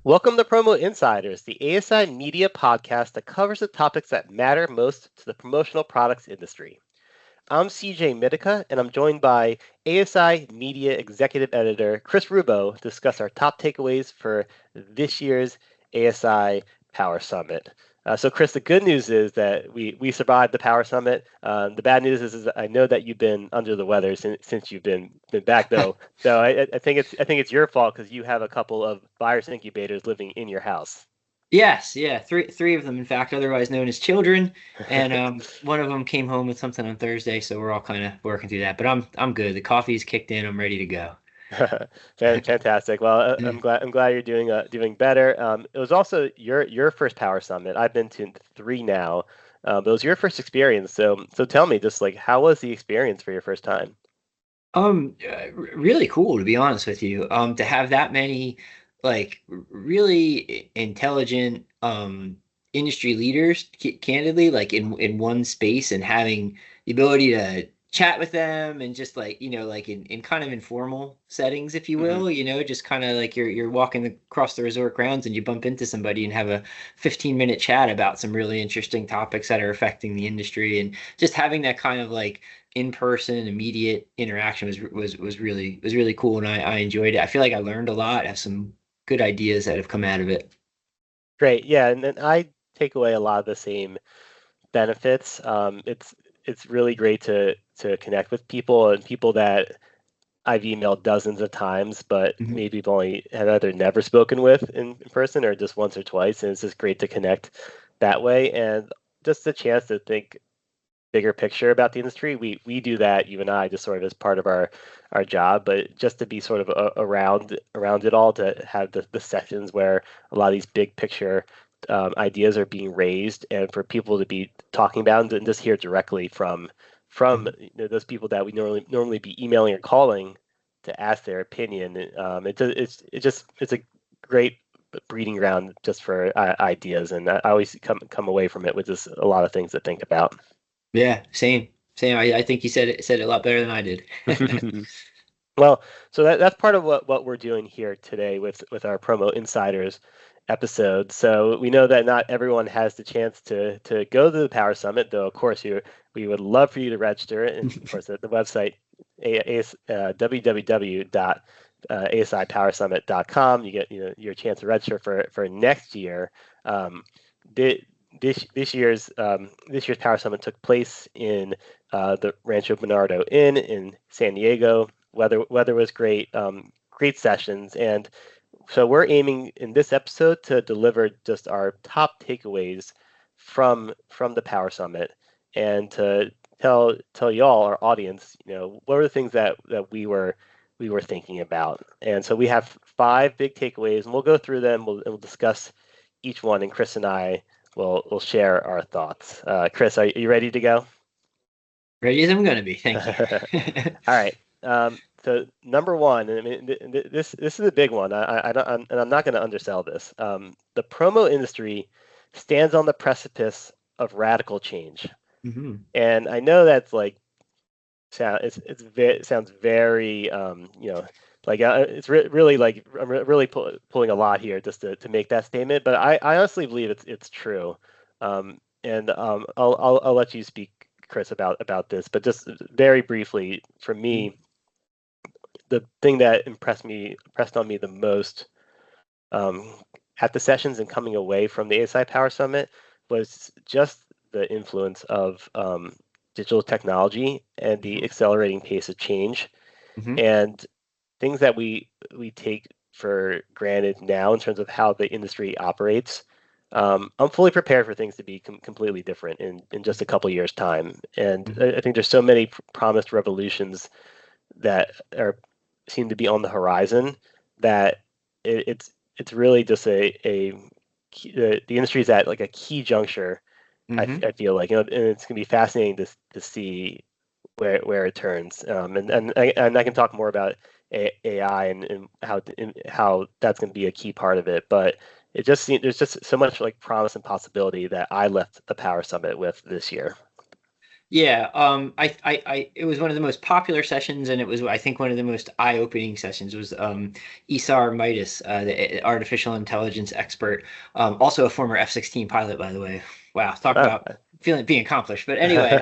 Welcome to Promo Insiders, the ASI media podcast that covers the topics that matter most to the promotional products industry. I'm CJ Mitica, and I'm joined by ASI Media Executive Editor Chris Rubo to discuss our top takeaways for this year's ASI Power Summit. So, Chris, the good news is that we survived the Power Summit. The bad news is I know that you've been under the weather since you've been back, though. So I think it's your fault because you have a couple of virus incubators living in your house. Yes, yeah, three of them, in fact, otherwise known as children, and one of them came home with something on Thursday, so we're all kind of working through that. But I'm good. The coffee's kicked in. I'm ready to go. Fantastic. Well, Yeah. I'm glad you're doing better. It was also your first Power Summit. I've been to three now, but it was your first experience. So tell me, just like how was the experience for your first time? Really cool to be honest with you. To have that many really intelligent industry leaders, candidly, like in one space, and having the ability to chat with them and just like in kind of informal settings, if you Hmm. will, just kind of like you're walking across the resort grounds and you bump into somebody and have a 15-minute chat about some really interesting topics that are affecting the industry, and just having that kind of like in-person immediate interaction was really cool, and I enjoyed it. I feel like I learned a lot. I have some good ideas that have come out of it. Great. Yeah, and then I take away a lot of the same benefits. It's really great to connect with people and people that I've emailed dozens of times, but Mhm. maybe have either never spoken with in person or just once or twice. And it's just great to connect that way. And just a chance to think bigger picture about the industry. We do that, you and I, just sort of as part of our job, but just to be sort of around it all, to have the sessions where a lot of these big picture ideas are being raised, and for people to be talking about and just hear directly from Mhm. those people that we normally be emailing or calling to ask their opinion. It's a great breeding ground just for ideas, and I always come away from it with just a lot of things to think about. Yeah, same. I think you said it a lot better than I did. Well, so that's part of what we're doing here today with our Promo Insiders episode. So we know that not everyone has the chance to go to the Power Summit, though of course we would love for you to register. And of course the website www.asipowersummit.com. You get your chance to register for next year. Um, thi- this year's Power Summit took place in the Rancho Bernardo Inn in San Diego. Weather was great, great sessions, and so we're aiming in this episode to deliver just our top takeaways from the Power Summit, and to tell y'all, our audience, what are the things that we were thinking about. And so we have five big takeaways, and we'll go through them. We'll discuss each one, and Chris and I will share our thoughts. Chris, are you ready to go? Ready as I'm gonna be. Thank you. All right. So number one, I mean, this is a big one. I don't, and I'm not going to undersell this. The promo industry stands on the precipice of radical change, Mhm. and I know that's like it sounds very like really like I'm really pulling a lot here just to make that statement, but I honestly believe it's true. And I'll let you speak, Chris, about this, but just very briefly, for me, the thing that impressed on me the most, um, at the sessions and coming away from the ASI Power Summit, was just the influence of digital technology and the Mhm. accelerating pace of change, Mhm. and things that we take for granted now in terms of how the industry operates. I'm fully prepared for things to be completely different in just a couple years' time, and Mhm. I think there's so many promised revolutions that are seem to be on the horizon, that it's really just the industry is at like a key juncture. Mhm. I feel like, and it's gonna be fascinating to see where it turns. And I can talk more about AI and how that's going to be a key part of it. But it just seems there's just so much like promise and possibility that I left the Power Summit with this year. Yeah, it was one of the most popular sessions, and it was, I think, one of the most eye-opening sessions was Isar Midas, the artificial intelligence expert, also a former F-16 pilot, by the way. Wow, talk Oh. about feeling being accomplished. But anyway,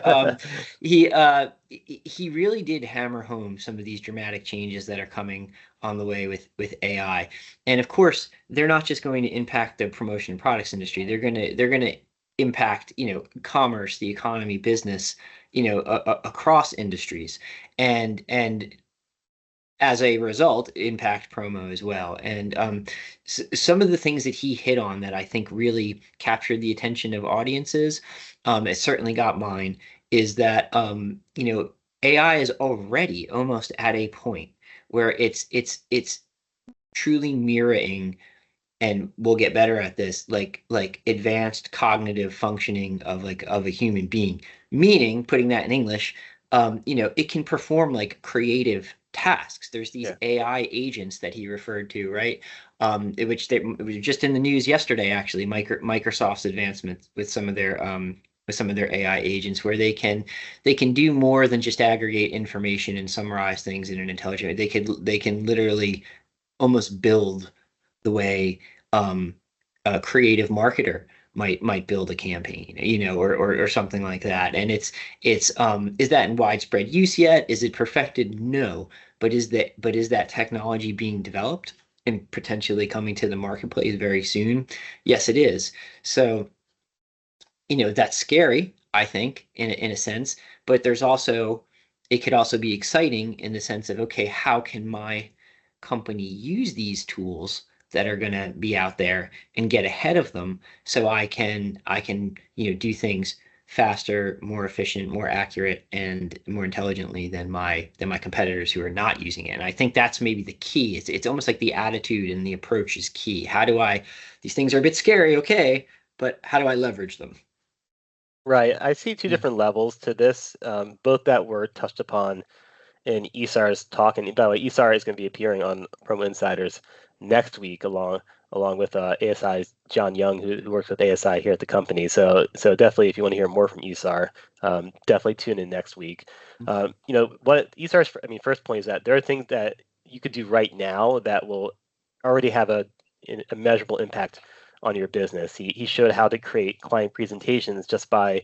he really did hammer home some of these dramatic changes that are coming on the way with AI, and of course, they're not just going to impact the promotion and products industry. They're gonna impact, commerce, the economy, business, across industries, and as a result, impact promo as well. And some of the things that he hit on that I think really captured the attention of audiences, it certainly got mine, is that AI is already almost at a point where it's truly mirroring, and we'll get better at this, like advanced cognitive functioning of a human being, meaning, putting that in English, it can perform like creative tasks. There's these Yeah. AI agents that he referred to, right? It was just in the news yesterday, actually, Microsoft's advancements with some of their AI agents, where they can do more than just aggregate information and summarize things in an intelligent way. They can literally almost build the way a creative marketer might build a campaign, or something like that. And it's is that in widespread use yet? Is it perfected? No. But is that technology being developed and potentially coming to the marketplace very soon? Yes, it is. So, that's scary, I think, in a sense, but it could also be exciting in the sense of, okay, how can my company use these tools that are going to be out there and get ahead of them, so I can do things faster, more efficient, more accurate, and more intelligently than my competitors who are not using it. And I think that's maybe the key. It's almost like the attitude and the approach is key. These things are a bit scary, okay, but how do I leverage them? Right. I see two Mm, different levels to this, both that were touched upon in Isar's talk. And by the way, Isar is going to be appearing on Promo Insiders next week, along with ASI's John Young, who works with ASI here at the company. So definitely, if you want to hear more from Isar, definitely tune in next week. What Isar's, I mean, first point is that there are things that you could do right now that will already have a measurable impact on your business. He showed how to create client presentations just by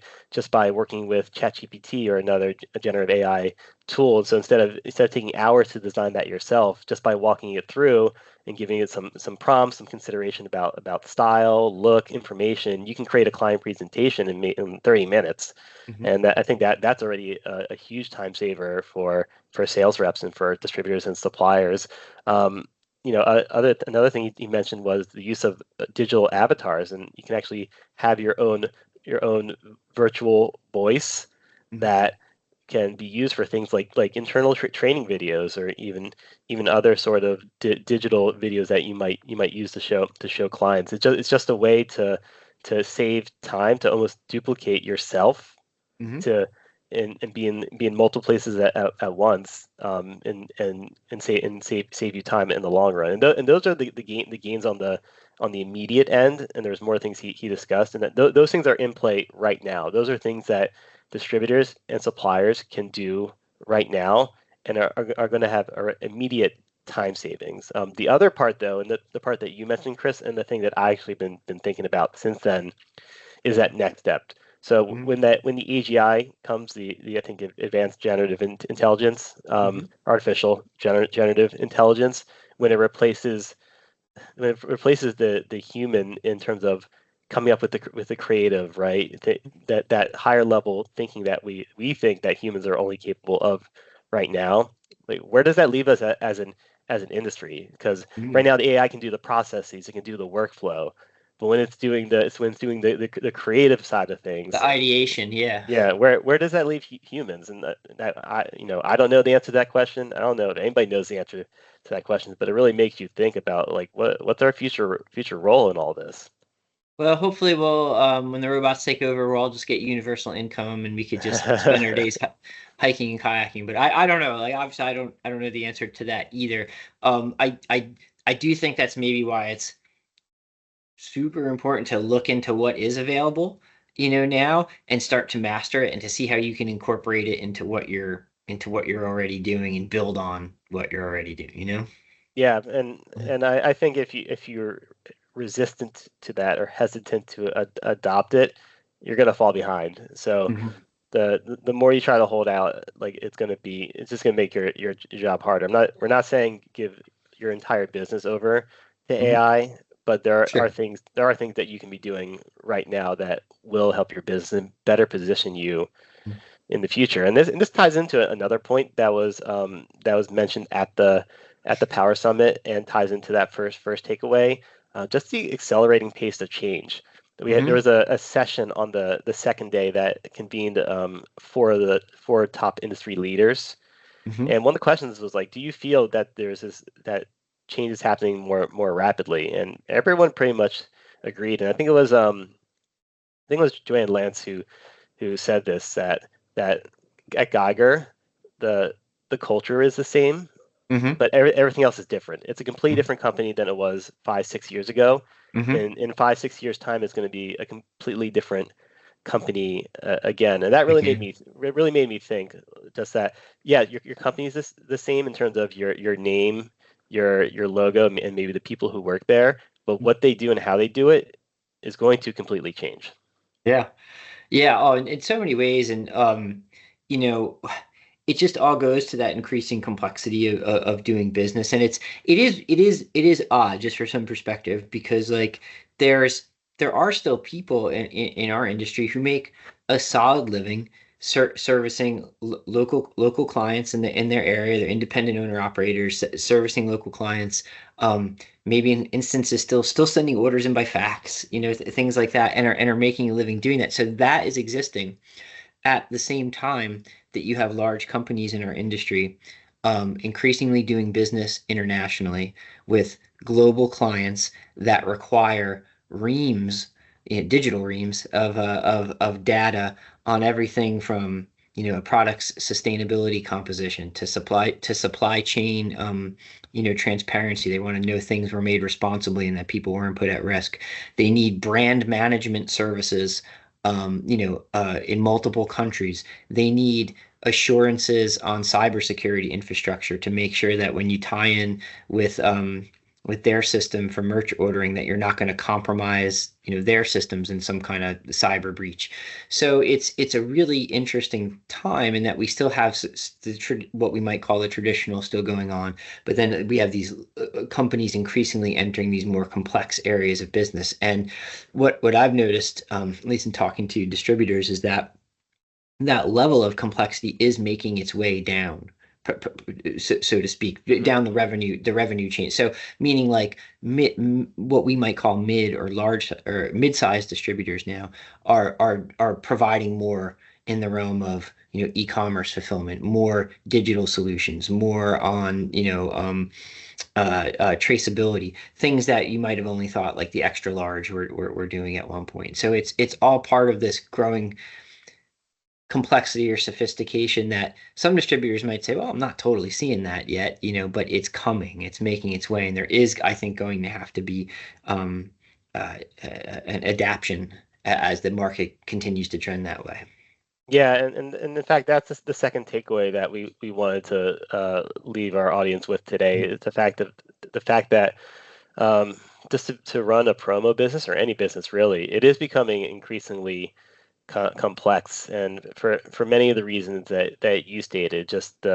working with ChatGPT or another generative AI tool. So instead of taking hours to design that yourself, just by walking it through and giving it some prompts, some consideration about style, look, information, you can create a client presentation in 30 minutes. mhm, And I think that's already a huge time saver for sales reps and for distributors and suppliers. Um, Another thing he mentioned was the use of digital avatars, and you can actually have your own virtual voice mhm, that can be used for things like internal training videos, or even other sort of digital videos that you might use to show clients. It's just a way to save time, to almost duplicate yourself, mhm, to and be in multiple places at once, and save you time in the long run. And those are the gains on the immediate end. And there's more things he discussed, and those things are in play right now. Those are things that distributors and suppliers can do right now, and are going to have immediate time savings. The other part, though, and the part that you mentioned, Chris, and the thing that I actually been thinking about since then, is that next step. So mhm, when the AGI comes, the I think advanced generative intelligence, mhm, artificial generative intelligence, when it replaces the human in terms of coming up with the creative, right? That higher level thinking that we think that humans are only capable of right now. Like, where does that leave us as an industry? Because right mhm. now the AI can do the processes, it can do the workflow, but when it's doing the creative side of The things, ideation, yeah. yeah, where does that leave humans? And that I don't know the answer to that question. I don't know if anybody knows the answer to that question, but it really makes you think about, like, what's our future role in all this. Well, hopefully when the robots take over, we'll all just get universal income and we could just spend our days hiking and kayaking. But I don't know. Like, obviously, I don't know the answer to that either. I do think that's maybe why it's super important to look into what is available now, and start to master it and to see how you can incorporate it into what you're already doing and build on what you're already doing. Yeah, and I think if you're resistant to that or hesitant to adopt it, you're gonna fall behind. So Hmm. the more you try to hold out, like it's just gonna make your job harder. We're not saying give your entire business over to Hmm. AI, but Sure. there are things that you can be doing right now that will help your business and better position you in the future. And this ties into another point that was mentioned at the Power Summit and ties into that first takeaway, just the accelerating pace of change. There Hmm. was a session on the second day that convened four top industry leaders, Hmm. and one of the questions was like, do you feel that that change is happening more rapidly? And everyone pretty much agreed. And I think it was Joanne Lance who said this that at Geiger the the culture is the same, Hmm. but everything else is different. It's a completely different company than it was 5 6 years ago. Hmm. In 5 6 years time, it's going to be a completely different company again, and that Again. really made me think just that yeah, your company is the same in terms of your name, your logo, and maybe the people who work there, but what they do and how they do it is going to completely change. Yeah. Yeah, oh, in so many ways, and you know, it just all goes to that increasing complexity of doing business, and it is odd just for some perspective because like there's there are still people in our industry who make a solid living servicing local clients in their area. They're independent owner operators servicing local clients. Maybe in instances still sending orders in by fax, things like that, and are making a living doing that. So that is existing at the same time that you have large companies in our industry increasingly doing business internationally with global clients that require reams, digital reams of data on everything from a product's sustainability composition to supply chain transparency. They want to know things were made responsibly and that people weren't put at risk. They need brand management services in multiple countries. They need assurances on cybersecurity infrastructure to make sure that when you tie in with their system for merch ordering, that you're not going to compromise, their systems in some kind of cyber breach. So it's a really interesting time in that we still have what we might call the traditional still going on, but then we have these companies increasingly entering these more complex areas of business. And what I've noticed, at least in talking to distributors, is that that level of complexity is making its way down, so to speak, Mhm. down the revenue chain. So meaning like what we might call mid or large or mid-sized distributors now are providing more in the realm of e-commerce fulfillment, more digital solutions, more on traceability, things that you might have only thought like the extra large were doing at one point. So it's all part of this growing complexity or sophistication that some distributors might say, well, I'm not totally seeing that yet, but it's coming, it's making its way. And there is, I think, going to have to be um, an adaptation as the market continues to trend that way. Yeah, and in fact, that's the second takeaway that we wanted to leave our audience with today. Is the fact that just to run a promo business or any business really, it is becoming increasingly complex, and for many of the reasons that you stated, just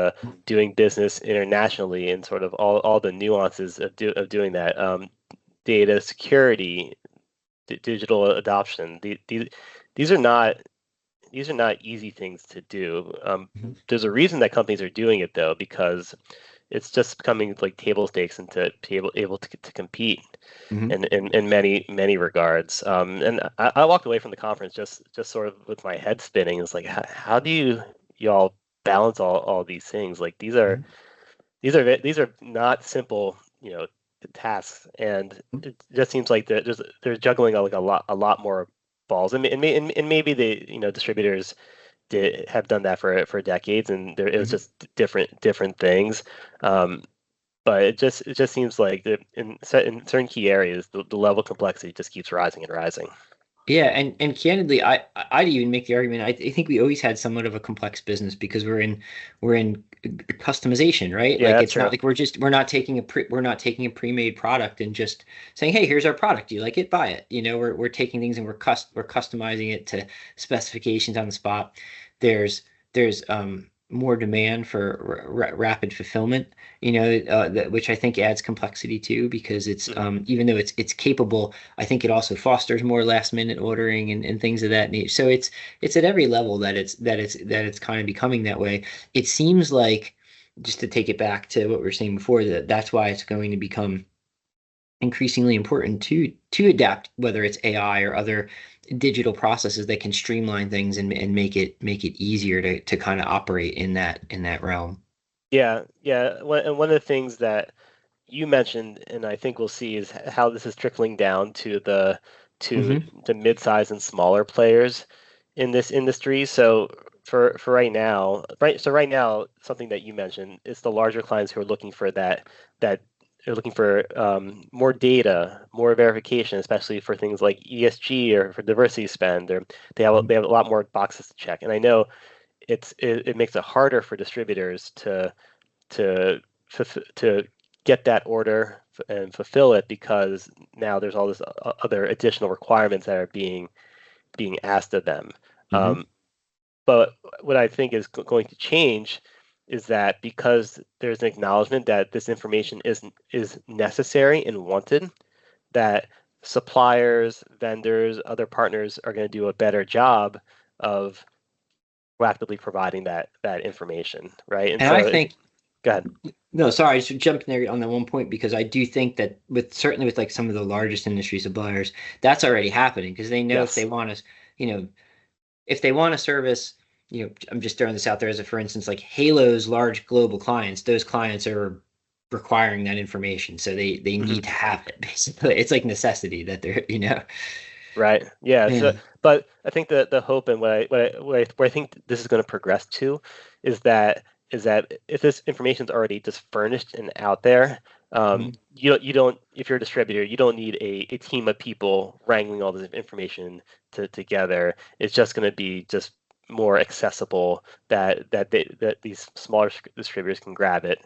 doing business internationally and sort of all the nuances of doing that, data security, digital adoption. These are not these are not easy things to do. Mhm. There's a reason that companies are doing it though, because it's just becoming like table stakes and to be able to compete Mhm. in many regards. And I walked away from the conference just sort of with my head spinning. It's like, how do y'all balance all these things? Like Mhm. these are not simple, tasks, and it just seems like they're juggling like a lot more balls, and maybe the distributors did have done that for decades, and it was Mhm. just different things. Um, but it just seems like in certain key areas, the level of complexity just keeps rising and rising. Yeah, and candidly, I'd even make the argument. I think we always had somewhat of a complex business because we're in customization, right? Yeah, Like that's it's not true. like we're not taking a pre-made product and just saying, hey, here's our product. Do you like it? Buy it. We're taking things and we're customizing it to specifications on the spot. There's more demand for rapid fulfillment, which I think adds complexity too, because it's Hmm. even though it's capable. I think it also fosters more last minute ordering and things of that nature. So it's at every level that it's kind of becoming that way. It seems like, just to take it back to what we were saying before, that's why it's going to become increasingly important to adapt, whether it's AI or other digital processes that can streamline things and make it easier to kind of operate in that realm. Yeah, yeah. And one of the things that you mentioned, and I think we'll see, is how this is trickling down to to Hmm. the mid-size and smaller players in this industry. So for right now, something that you mentioned is the larger clients who are looking for that are looking for more data, more verification, especially for things like ESG or for diversity spend, or they have a lot more boxes to check. And I know it makes it harder for distributors to to get that order and fulfill it because now there's all this other additional requirements that are being asked of them. Hmm. Um, but what I think is going to change is that because there's an acknowledgement that this information is necessary and wanted, that suppliers, vendors, other partners are going to do a better job of proactively providing that information, right? And And I so, think go ahead. No, sorry, I should jump in there on that one point because I do think that certainly with like some of the largest industry suppliers, that's already happening because they know if they Yes. want to, you know, if they want to service, I'm just throwing this out there as a for instance, like Halo's large global clients, those clients are requiring that information. So they Mhm. need to have it basically. It's like necessity that they're. Right. Yeah. So, Yeah. but I think the hope and where I think this is going to progress to is that if this information is already just furnished and out there, Mhm. you don't if you're a distributor, you don't need a team of people wrangling all this information together. It's just going to be just more accessible that these smaller distributors can grab it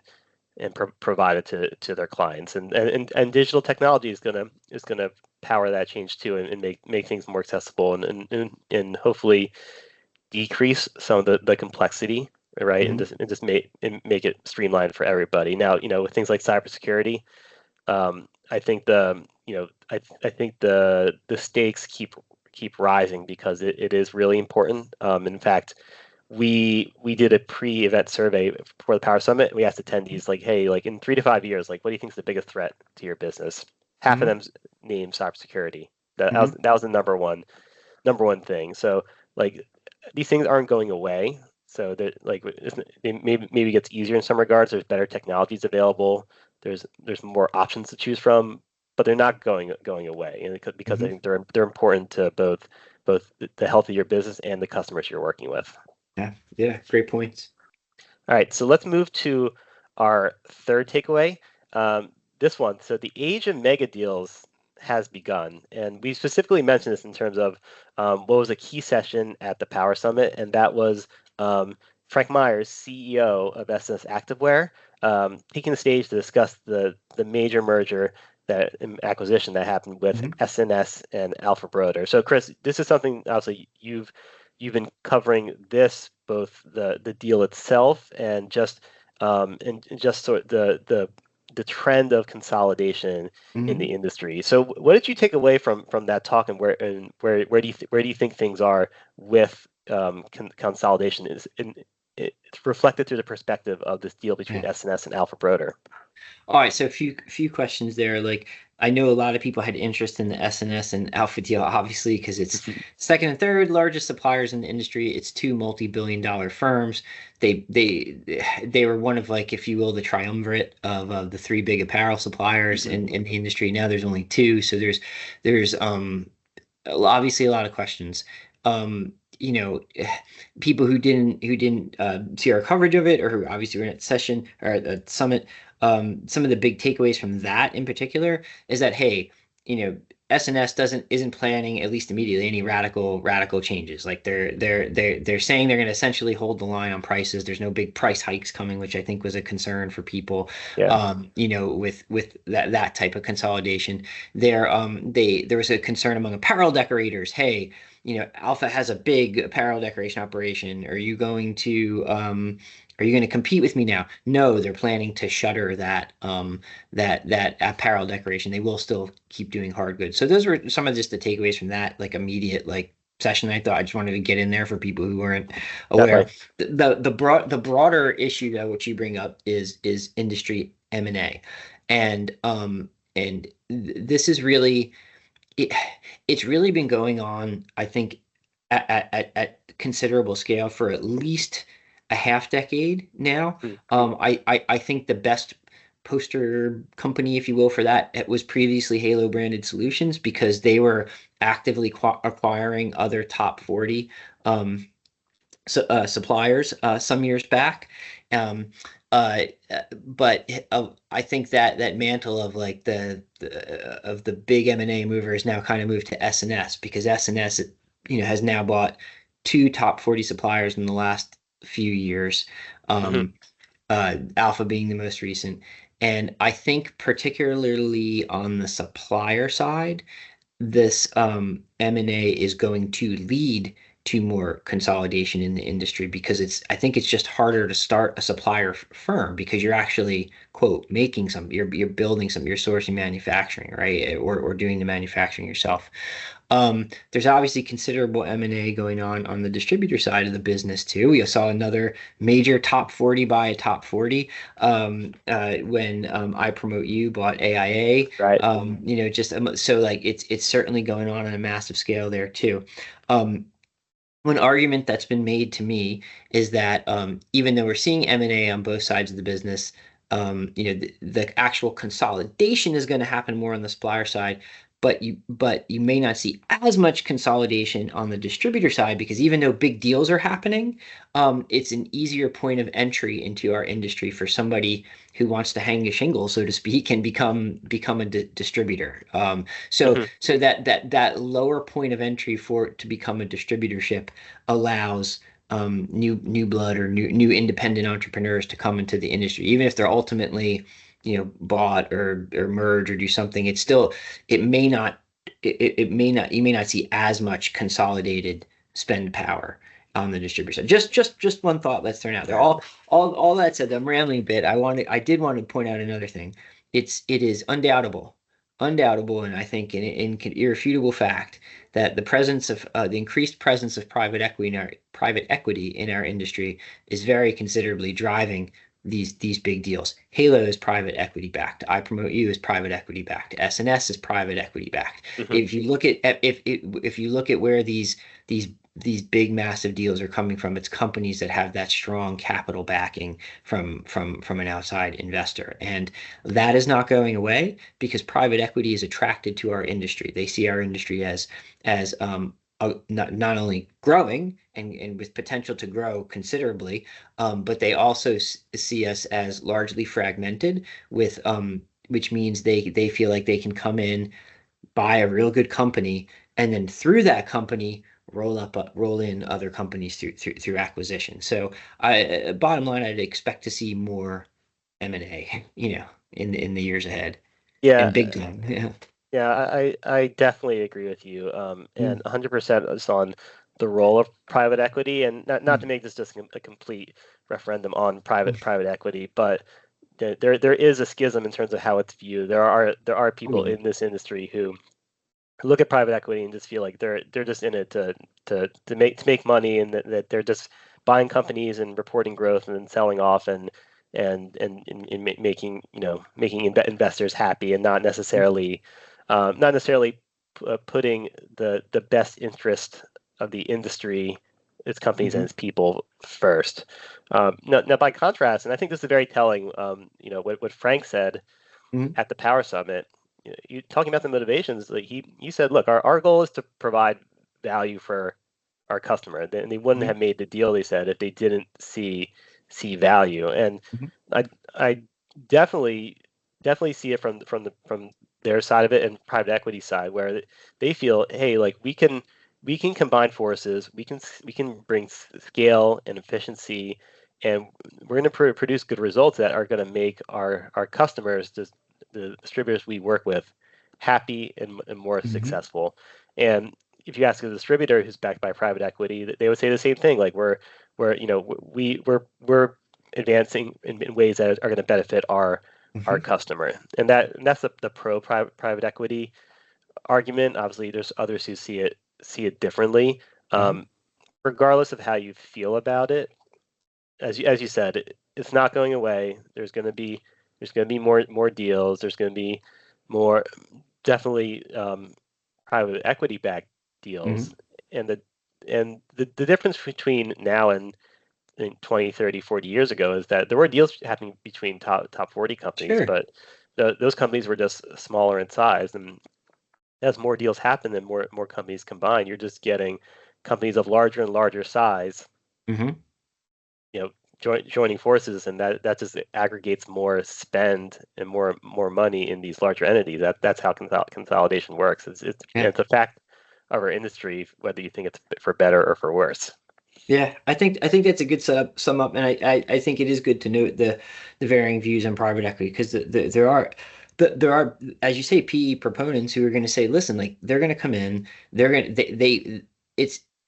and provide it to their clients. And digital technology is gonna power that change too, and make things more accessible and hopefully decrease some of the complexity, right? Mhm. And just make it streamlined for everybody. Now, with things like cybersecurity, I think I think the stakes keep rising because it is really important. In fact, we did a pre-event survey for the Power Summit. We asked attendees like, hey, like in 3 to 5 years, like what do you think is the biggest threat to your business? Half of Mhm. them named cybersecurity. That was Mhm. that was the number one thing. So like these things aren't going away. So that like it maybe gets easier in some regards. There's better technologies available. There's more options to choose from, but they're not going away, and because I Mhm. think they're important to both the health of your business and the customers you're working with. Yeah. Yeah. Great points. All right, so let's move to our third takeaway. This one, so the age of mega deals has begun, and we specifically mentioned this in terms of what was a key session at the Power Summit, and that was Frank Myers, CEO of SNS Activewear, taking the stage to discuss the major merger that acquisition that happened with Mhm. SNS and Alpha Broder. So, Chris, this is something obviously you've been covering this, both the deal itself and just sort of the trend of consolidation in the Mhm. industry. So what did you take away from that talk, and where do you think things are with consolidation is it's reflected through the perspective of this deal between Yeah. SNS and Alpha Broder? All right, so a few questions there. Like I know a lot of people had interest in the SNS and Alpha deal, obviously, because it's second and third largest suppliers in the industry. It's two multi-billion-dollar firms. They were one of, like, if you will, the triumvirate of the three big apparel suppliers Hmm. in the industry. Now there's only two, so there's obviously a lot of questions. Um, you know, People who didn't see our coverage of it, or who obviously were at session or at the summit, some of the big takeaways from that in particular is that, hey, you know, SNS isn't planning, at least immediately, any radical changes. Like they're saying they're going to essentially hold the line on prices. There's no big price hikes coming, which I think was a concern for people. Yeah. With that type of consolidation, there was a concern among apparel decorators. Hey, Alpha has a big apparel decoration operation. Are you going to compete with me now? No, they're planning to shutter that apparel decoration. They will still keep doing hard goods. So those were some of just the takeaways from that, like immediate session. I thought I just wanted to get in there for people who weren't aware. Definitely. The broader issue though, which you bring up is industry M&A, and this is really it, it's really been going on, I think, at considerable scale for at least a half decade now. Mm. I think the best poster company, if you will, for that, it was previously Halo Branded Solutions, because they were actively acquiring other top 40 um, suppliers some years back. Um, uh, but I think that mantle of the big M&A mover has now kind of moved to SNS, because SNS has now bought two top 40 suppliers in the last few years. Hmm. Um, Alpha being the most recent. And I think particularly on the supplier side, this M&A is going to lead to more consolidation in the industry, because I think it's just harder to start a supplier firm, because you're actually, quote, making some, you're building some, you're sourcing manufacturing, right? Or doing the manufacturing yourself. There's obviously considerable M&A going on the distributor side of the business too. We saw another major top 40 buy a top 40 when I Promote You bought AIA. Right. Just so like it's certainly going on a massive scale there too. Um, One argument that's been made to me is that even though we're seeing M&A on both sides of the business, the actual consolidation is going to happen more on the supplier side, but you may not see as much consolidation on the distributor side, because even though big deals are happening, it's an easier point of entry into our industry for somebody who wants to hang a shingle, so to speak, and become a distributor. So Hmm. so that lower point of entry for to become a distributorship allows new blood or new independent entrepreneurs to come into the industry, even if they're ultimately bought or merge or do something. It's still it may not it may not you may not see as much consolidated spend power on the distributor side. Just one thought let's throw out there. All that said, I'm rambling a bit. I did want to point out another thing. It is undoubtable, and I think an irrefutable fact that the increased presence of private equity in our industry is very considerably driving these big deals. Halo is private equity backed. I Promote You is private equity backed. SNS is private equity backed. Hmm. If you look at where these big massive deals are coming from, it's companies that have that strong capital backing from an outside investor, and that is not going away, because private equity is attracted to our industry. They see our industry as not only growing and with potential to grow considerably, but they also see us as largely fragmented, which means they feel like they can come in, buy a real good company, and then through that company roll in other companies through acquisition. So bottom line, I'd expect to see more M&A, in the years ahead, and big Yeah. time. Yeah. Yeah, I definitely agree with you, and Mm, 100% is on the role of private equity, and not to mm, make this just a complete referendum on private mm. equity, but there is a schism in terms of how it's viewed. There are Oh, people yeah. in this industry who look at private equity and just feel like they're just in it to make money, and that they're just buying companies and reporting growth and then selling off, and making investors happy, and not necessarily putting the best interest of the industry, its companies and Mm-hmm. its people first. Now, by contrast, and I think this is very telling, what Frank said Mm-hmm. at the Power Summit, you talking about the motivations, like he said, look, our goal is to provide value for our customer, and they wouldn't Mm-hmm. have made the deal, they said, if they didn't see value. And Mm-hmm. I definitely see it from their side of it and private equity side, where they feel, hey, like we can combine forces, we can bring scale and efficiency, and we're going to produce good results that are going to make our customers, the distributors we work with, happy and more Mm-hmm. successful. And if you ask a distributor who's backed by private equity, they would say the same thing. Like we're advancing in ways that are going to benefit our Mm-hmm. customer, and that's the private equity argument. Obviously, there's others who see it differently. Mm-hmm. Um, Regardless of how you feel about it, as you said, it's not going away. There's going to be more deals. There's going to be more, definitely, private equity backed Mm-hmm. deals, and the difference between now and in 20, 30, 40 years ago is that there were deals happening between top 40 companies, Sure. but those companies were just smaller in size. And as more deals happen and more companies combine, you're just getting companies of larger and larger size, Mm-hmm. you know, joining forces, and that just aggregates more spend and more money in these larger entities. That's how consolidation works. Yeah. It's a fact of our industry, whether you think it's for better or for worse. Yeah, I think that's a good sum up, and I think it is good to note the varying views on private equity because there are, as you say, PE proponents who are going to say, listen, like they're going to come in, they're going to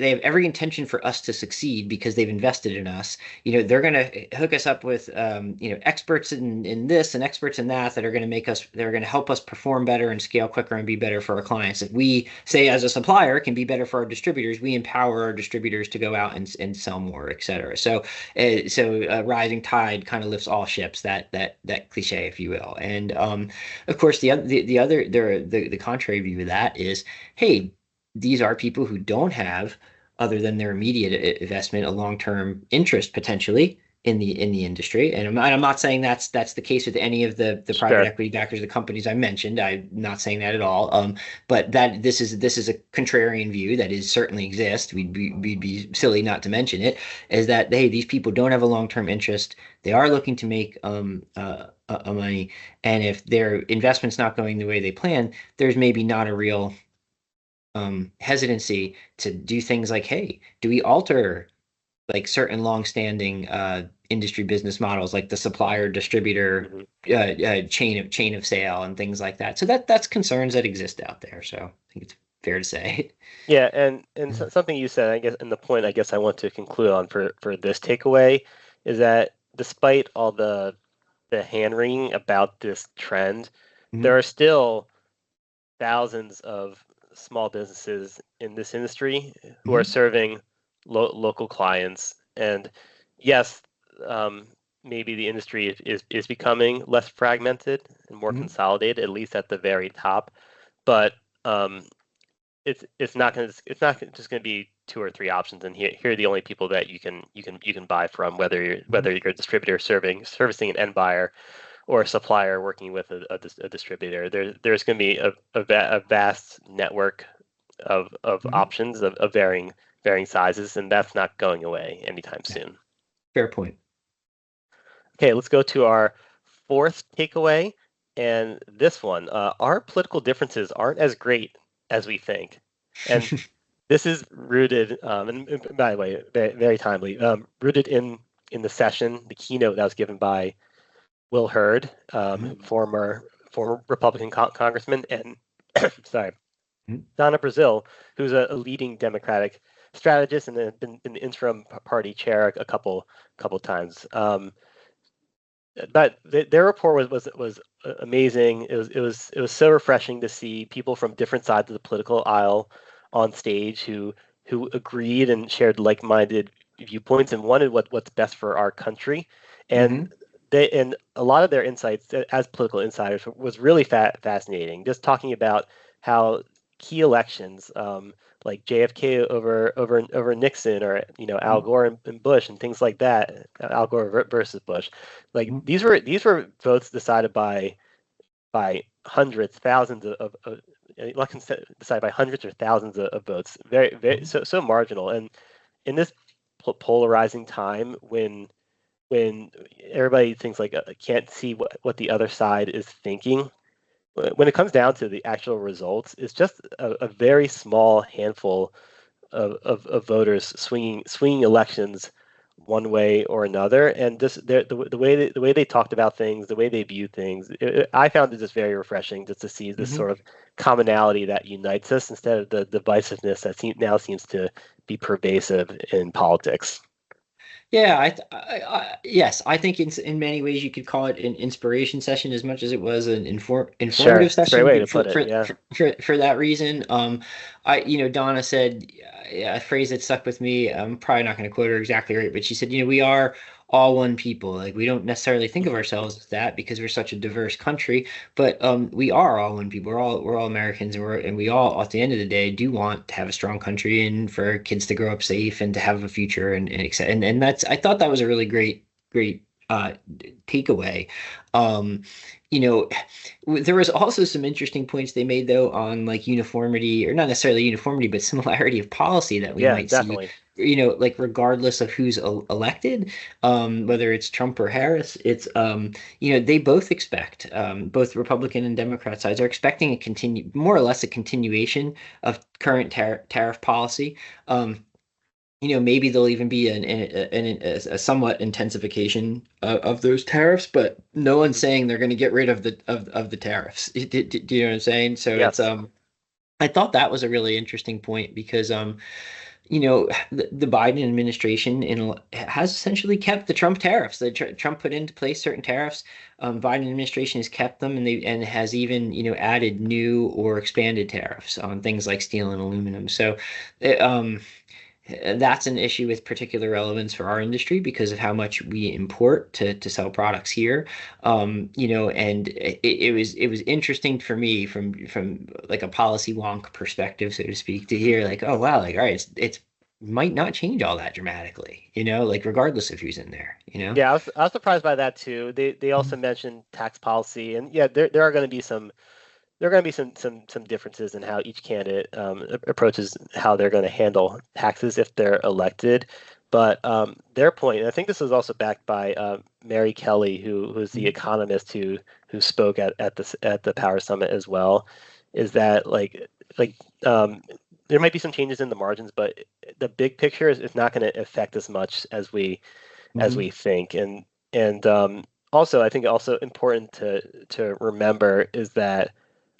they have every intention for us to succeed because they've invested in us. They're going to hook us up with experts in this and experts in that are going to they're going to help us perform better and scale quicker and be better for our clients. If we say as a supplier can be better for our distributors, we empower our distributors to go out and sell more, et cetera. So rising tide kind of lifts all ships, that cliche, if you will. And of course, the contrary view of that is, hey, these are people who don't have, other than their immediate investment, a long-term interest potentially in the industry. And I'm not saying that's the case with any of the private Sure. equity backers, the companies I mentioned. I'm not saying that at all. But that this is a contrarian view that is certainly exists. We'd be silly not to mention it. Is that, hey, these people don't have a long-term interest. They are looking to make money, and if their investment's not going the way they plan, there's maybe not a real hesitancy to do things like, hey, do we alter like certain long-standing industry business models, like the supplier distributor Mhm. chain of sale and things like that. So that's concerns that exist out there. So I think it's fair to say. Yeah, and something you said, I guess, and the point I guess I want to conclude on for this takeaway is that despite all the hand wringing about this trend, Mhm. there are still thousands of small businesses in this industry who are Mhm. serving local clients. And yes, um, maybe the industry is becoming less fragmented and more Mhm. consolidated, at least at the very top. But um, it's not just going to be two or three options, and here are the only people that you can buy from, Mhm. whether you're a distributor servicing an end buyer or a supplier working with a distributor. There's going to be a vast network of Mhm. options of varying sizes, and that's not going away anytime Yeah, soon. fair point. Okay, let's go to our fourth takeaway, and this one: our political differences aren't as great as we think, and this is rooted, and by the way, very timely, rooted in the session, the keynote that was given by Will Hurd, Mhm. former Republican congressman, and sorry, Mhm. Donna Brazil, who's a leading Democratic strategist and has been the interim party chair a couple times. But their report was amazing. It was so refreshing to see people from different sides of the political aisle on stage who agreed and shared like-minded viewpoints and wanted what's best for our country. And Mhm. a lot of their insights as political insiders was really fascinating. Just talking about how key elections, like JFK over Nixon, or Al Mhm. Gore and Bush and things like that, Al Gore versus Bush, like Mhm. these were votes decided by hundreds, thousands of elections decided by hundreds or thousands of votes, very Mhm. so marginal. And in this polarizing time, when everybody thinks like can't see what the other side is thinking, when it comes down to the actual results, it's just a very small handful of voters swinging elections one way or another, and just the way they talked about things, the way they view things, I found it just very refreshing just to see this Hmm. sort of commonality that unites us instead of the divisiveness that now seems to be pervasive in politics. Yeah, yes, I think in many ways you could call it an inspiration session as much as it was an Sure, informative it's a great session way to put it. Yeah, for that reason. Donna said a phrase that stuck with me. I'm probably not going to quote her exactly right, but she said, we are all one people. Like we don't necessarily think of hmm ourselves as that because we're such a diverse country, but we are all one people. We're all Americans, and we all at the end of the day do want to have a strong country and for our kids to grow up safe and to have a future and that's I thought that was a really great takeaway. Um, you know, there was also some interesting points they made though on like uniformity, or not necessarily uniformity, but similarity of policy that we yeah, might see. definitely. Like regardless of who's elected, whether it's Trump or Harris, it's they both expect, both Republican and Democrat sides are expecting a continue, more or less a continuation of current tariff policy. Um, maybe there'll even be a somewhat intensification of those tariffs, but no one's hmm saying they're going to get rid of the tariffs. Do you know what I'm saying? So it's Yes. I thought that was a really interesting point because the Biden administration has essentially kept the Trump tariffs. Trump put into place certain tariffs. Biden administration has kept them, and has even added new or expanded tariffs on things like steel and aluminum. So, it, that's an issue with particular relevance for our industry because of how much we import to sell products here. And it was interesting for me from like a policy wonk perspective, so to speak, to hear like, oh wow, like all right, it's might not change all that dramatically, like regardless of who's in there, Yeah, I was surprised by that too. They also mentioned tax policy, and yeah, there are going to be some differences in how each candidate approaches how they're going to handle taxes if they're elected. But their point, and I think this was also backed by Mary Kelly, who's the Mhm. economist who spoke at the Power Summit as well, is that like there might be some changes in the margins, but the big picture is not going to affect as much as Mhm. we think. And also, I think also important to remember is that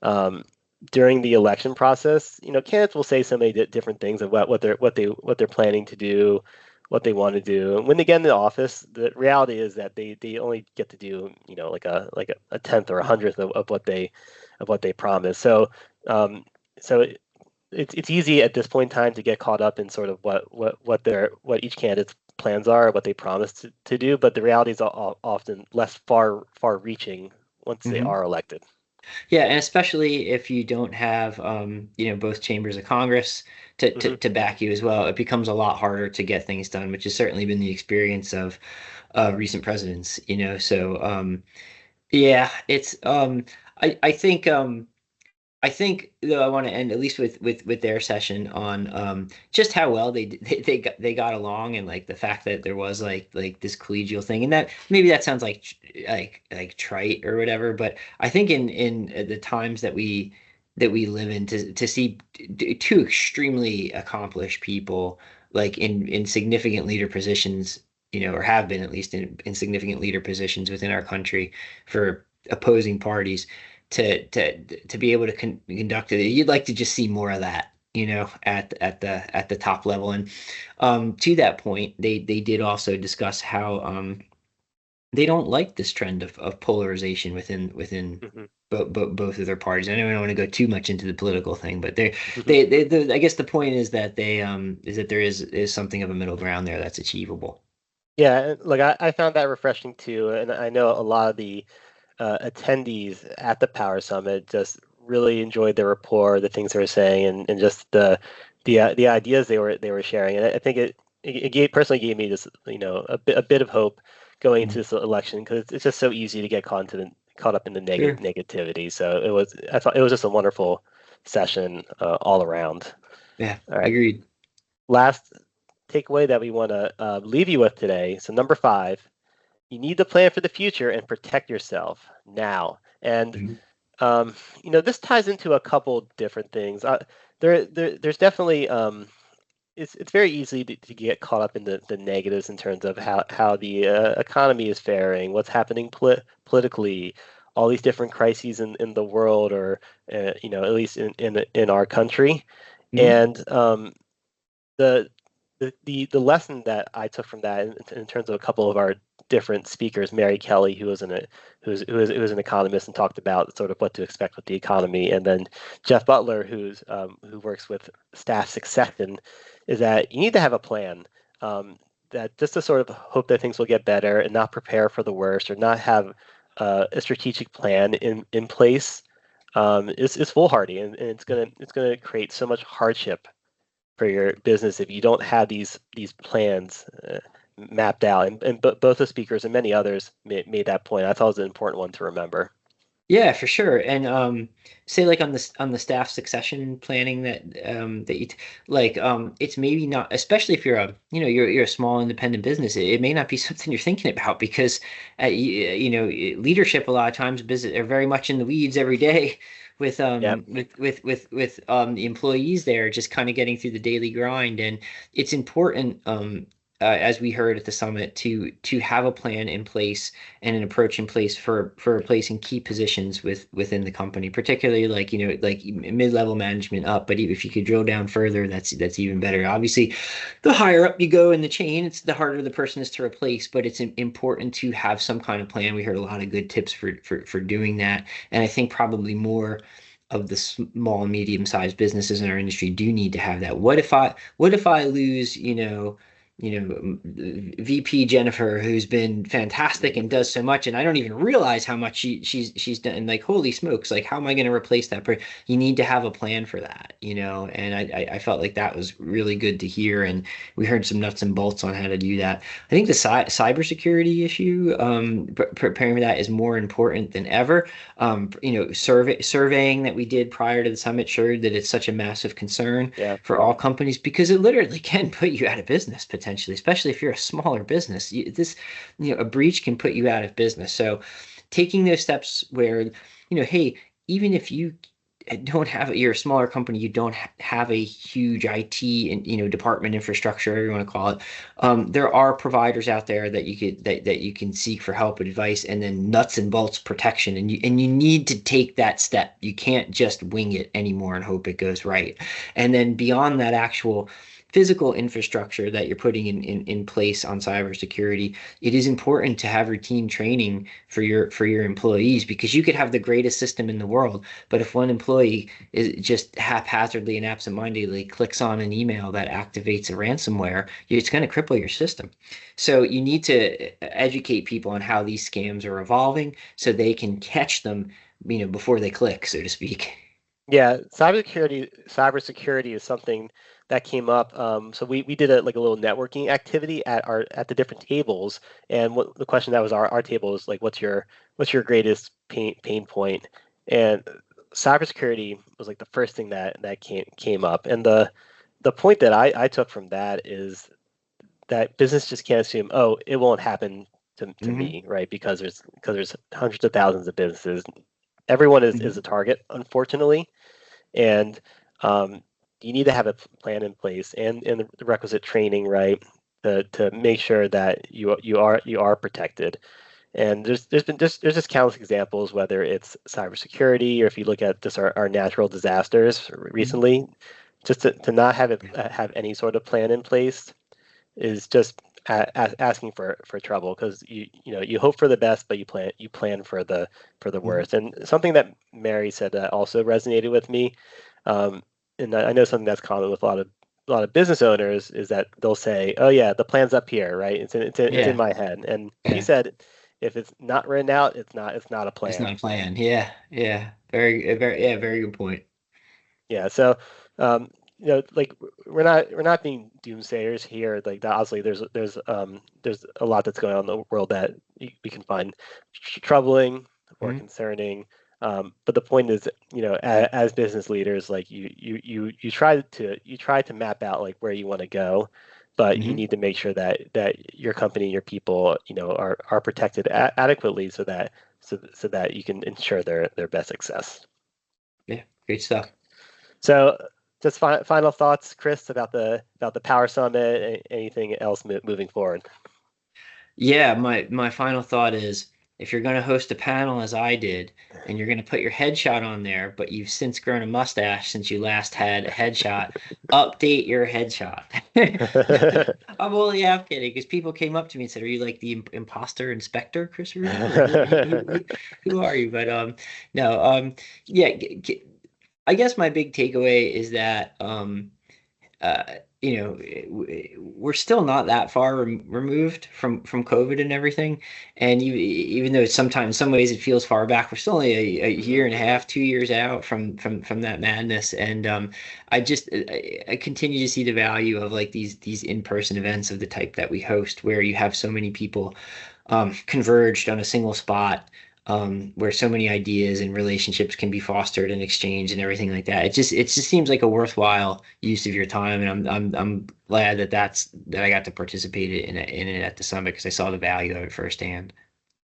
um, during the election process, candidates will say so many different things about what they're planning to do, what they want to do. And when they get into office, the reality is that they only get to do like a tenth or a hundredth of what they promise. So it's easy at this point in time to get caught up in sort of what each candidate's plans are, what they promise to do, but the reality is often less far reaching once they Mhm. are elected. Yeah, and especially if you don't have both chambers of Congress to, hmm to to back you as well, it becomes a lot harder to get things done, which has certainly been the experience of recent presidents, So yeah, it's I think though I want to end at least with their session on just how well they got along, and like the fact that there was like this collegial thing, and that maybe that sounds like trite or whatever, but I think in the times that we live in, to see two extremely accomplished people like in significant leader positions, or have been at least in significant leader positions within our country for opposing parties, to be able to conduct it. You'd like to just see more of that, at the top level. And to that point, they did also discuss how they don't like this trend of polarization within hmm both of their parties. I know I don't want to go too much into the political thing, but hmm I guess the point is that there is something of a middle ground there that's achievable. Yeah, and look, I found that refreshing too, and I know a lot of the attendees at the Power Summit just really enjoyed the rapport, the things they were saying, and just the ideas they were sharing. And I think it personally gave me just a bit of hope going into Mhm. this election because it's just so easy to get caught up in the Sure. negativity. So I thought it was just a wonderful session all around. Yeah. All right, Agreed. last takeaway that we want to leave you with today. So number 5, you need to plan for the future and protect yourself now. And Mhm. Um, this ties into a couple different things. There's definitely it's very easy to get caught up in the negatives in terms of how the economy is faring, what's happening politically, all these different crises in the world, or at least in our country. Mhm. And the the lesson that I took from that in terms of a couple of our different speakers, Mary Kelly, who was an economist and talked about sort of what to expect with the economy, and then Jeff Butler, who works with staff succession, is that you need to have a plan. That just to sort of hope that things will get better and not prepare for the worst or not have a strategic plan in place is foolhardy, and it's gonna create so much hardship for your business if you don't have these plans mapped out. And both the speakers and many others made that point. I thought it was an important one to remember. Yeah, for sure. And say like on the staff succession planning that it's maybe not, especially if you're a you're a small independent business, it may not be something you're thinking about because leadership a lot of times business are very much in the weeds every day with Yeah, the employees there just kind of getting through the daily grind. And it's important as we heard at the summit to have a plan in place and an approach in place for replacing key positions within the company, particularly like like mid-level management up. But if you could drill down further, that's even better. Obviously, the higher up you go in the chain, it's the harder the person is to replace. But it's important to have some kind of plan. We heard a lot of good tips for doing that, and I think probably more of the small and medium-sized businesses in our industry do need to have that. What if I lose, VP Jennifer, who's been fantastic and does so much, and I don't even realize how much she's done. And like, holy smokes, like how am I going to replace that person? You need to have a plan for that, And I felt like that was really good to hear, and we heard some nuts and bolts on how to do that. I think the cybersecurity issue, preparing for that is more important than ever. Surveying that we did prior to the summit showed that it's such a massive concern yeah, for all companies because it literally can put you out of business potentially, especially if you're a smaller business. A breach can put you out of business. So taking those steps where, hey, even if you don't have you're a smaller company, you don't have a huge IT and department infrastructure, whatever you want to call it. There are providers out there that that you can seek for help, advice, and then nuts and bolts protection. And you need to take that step. You can't just wing it anymore and hope it goes right. And then beyond that actual physical infrastructure that you're putting in place on cybersecurity, it is important to have routine training for your employees because you could have the greatest system in the world, but if one employee is just haphazardly and absentmindedly clicks on an email that activates a ransomware, it's going to cripple your system. So you need to educate people on how these scams are evolving so they can catch them, before they click, so to speak. yeah. Cybersecurity is something that came up. So we did like a little networking activity at the different tables, and what the question that was our table is like, what's your greatest pain point? And cybersecurity was like the first thing that came up, and the point that I took from that is that business just can't assume, oh, it won't happen to Hmm. me, right? Because there's hundreds of thousands of businesses. Everyone is Hmm. a target, unfortunately, and um, you need to have a plan in place and the requisite training, right, to make sure that you are protected. And there's just countless examples, whether it's cybersecurity or if you look at just our natural disasters recently, just to not have any sort of plan in place is just asking for trouble because you hope for the best, but you plan for the Hmm. worst. And something that Mary said that also resonated with me, um, and I know something that's common with a lot of business owners is that they'll say, "Oh yeah, the plan's up here, right? It's in Yeah. my head." And she Yeah. said, "If it's not written out, it's not a It's plan." not a plan. Yeah. Yeah. Very good point. Yeah, so um, like we're not being doomsayers here. Like obviously, there's a lot that's going on in the world that we can find troubling or Hmm. concerning. But the point is, as business leaders, like you try to map out like where you want to go, but you Hmm. need to make sure that your company, your people, are protected adequately so that you can ensure their best success. Yeah, great stuff. So, just final thoughts, Chris, about the Power Summit. Anything else moving forward? Yeah, my final thought is if you're going to host a panel as I did, and you're going to put your headshot on there, but you've since grown a mustache since you last had a headshot, update your headshot. I'm only half kidding because people came up to me and said, "Are you like the imposter inspector, Chris Russo? Like, who are you?" But no, yeah. I guess my big takeaway is that uh, we're still not that far removed from COVID and everything. And even though sometimes, in some ways, it feels far back, we're still only a year and a half, 2 years out from that madness. And I continue to see the value of like these in-person events of the type that we host, where you have so many people converged on a single spot, where so many ideas and relationships can be fostered and exchanged and everything like that. It just seems like a worthwhile use of your time, and I'm glad that I got to participate in it at the summit because I saw the value of it firsthand.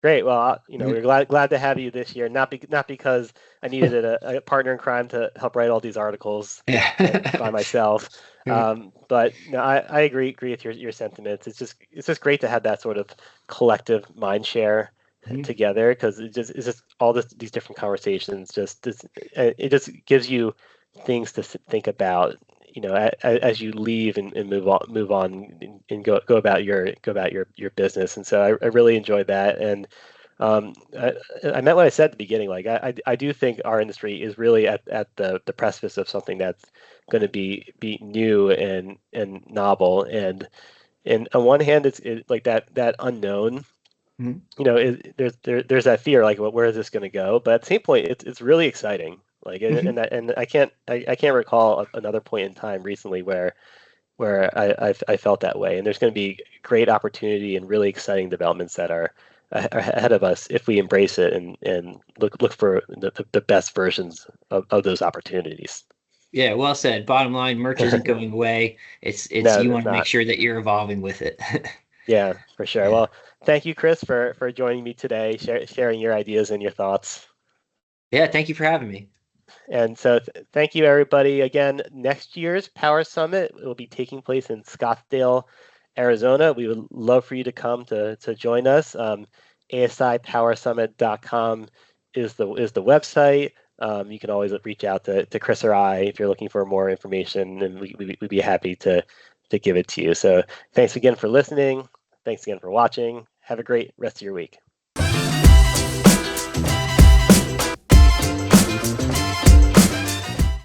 Great. Well, we're glad to have you this year. Not because I needed a partner in crime to help write all these articles by Yeah. myself. But no, I agree with your sentiments. It's just great to have that sort of collective mind share Mhm. together, because it's just all these different conversations. It just gives you things to think about. As you leave and move on and go about your business. And so I really enjoyed that. And I meant what I said at the beginning. Like I do think our industry is really at the precipice of something that's going to be new and novel. And on one hand, like that unknown. Mhm. There's that fear, like, well, where is this going to go? But at the same point, it's really exciting. Like, Mhm. and I can't recall another point in time recently where I felt that way. And there's going to be great opportunity and really exciting developments that are ahead of us if we embrace it and look for the best versions of those opportunities. Yeah, well said. Bottom line, merch isn't going away. It's No, you it's want to make not. sure that you're evolving with it. Yeah, for sure. Yeah. Well, thank you, Chris, for joining me today, sharing your ideas and your thoughts. Yeah, thank you for having me. And so thank you, everybody. Again, next year's Power Summit will be taking place in Scottsdale, Arizona. We would love for you to come to join us. ASIpowersummit.com is the website. You can always reach out to Chris or I if you're looking for more information, and we'd be happy to give it to you. So thanks again for listening. Thanks again for watching. Have a great rest of your week.